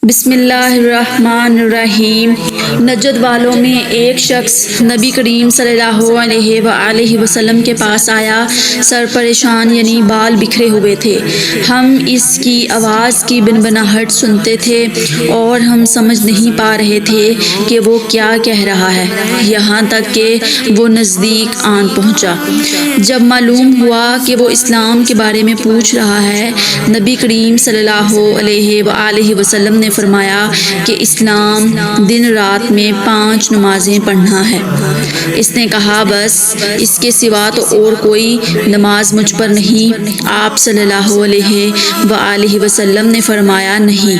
بسم اللہ الرحمن الرحیم۔ نجد والوں میں ایک شخص نبی کریم صلی اللہ علیہ وآلہ وسلم کے پاس آیا، سر پریشان یعنی بال بکھرے ہوئے تھے۔ ہم اس کی آواز کی بنبناہٹ سنتے تھے اور ہم سمجھ نہیں پا رہے تھے کہ وہ کیا کہہ رہا ہے، یہاں تک کہ وہ نزدیک آن پہنچا۔ جب معلوم ہوا کہ وہ اسلام کے بارے میں پوچھ رہا ہے، نبی کریم صلی اللہ علیہ وآلہ وسلم نے فرمایا کہ اسلام دن رات میں 5 نمازیں پڑھنا ہے۔ اس نے کہا، بس اس کے سوا تو اور کوئی نماز مجھ پر نہیں۔ آپ صلی اللہ علیہ وآلہ وسلم نے فرمایا، نہیں،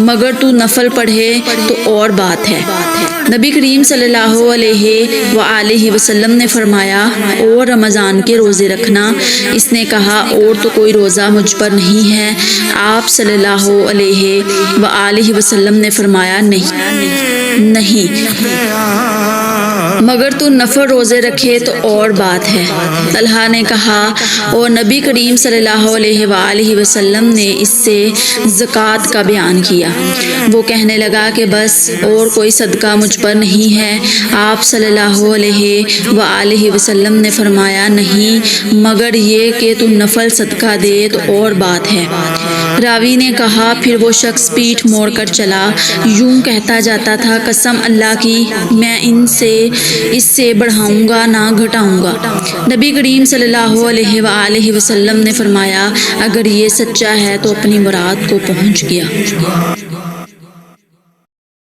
مگر تو نفل پڑھے تو اور بات ہے۔ نبی کریم صلی اللہ علیہ وآلہ وسلم نے فرمایا، اور رمضان کے روزے رکھنا۔ اس نے کہا، اور تو کوئی روزہ مجھ پر نہیں ہے۔ آپ صلی اللہ علیہ وآلہ وسلم نے فرمایا، نہیں، مگر تو نفل روزے رکھے تو اور بات ہے۔ طلحہ نے کہا، اور نبی کریم صلی اللہ علیہ وآلہ وسلم نے اس سے زکوٰۃ کا بیان کیا۔ وہ کہنے لگا کہ بس اور کوئی صدقہ مجھ پر نہیں ہے۔ آپ صلی اللہ علیہ وآلہ وسلم نے فرمایا، نہیں، مگر یہ کہ تو نفل صدقہ دے تو اور بات ہے۔ راوی نے کہا، پھر وہ شخص پیٹھ موڑ کر چلا، یوں کہتا جاتا تھا، قسم اللہ کی، میں اس سے بڑھاؤں گا نہ گھٹاؤں گا۔ نبی کریم صلی اللہ علیہ وآلہ وسلم نے فرمایا، اگر یہ سچا ہے تو اپنی مراد کو پہنچ گیا۔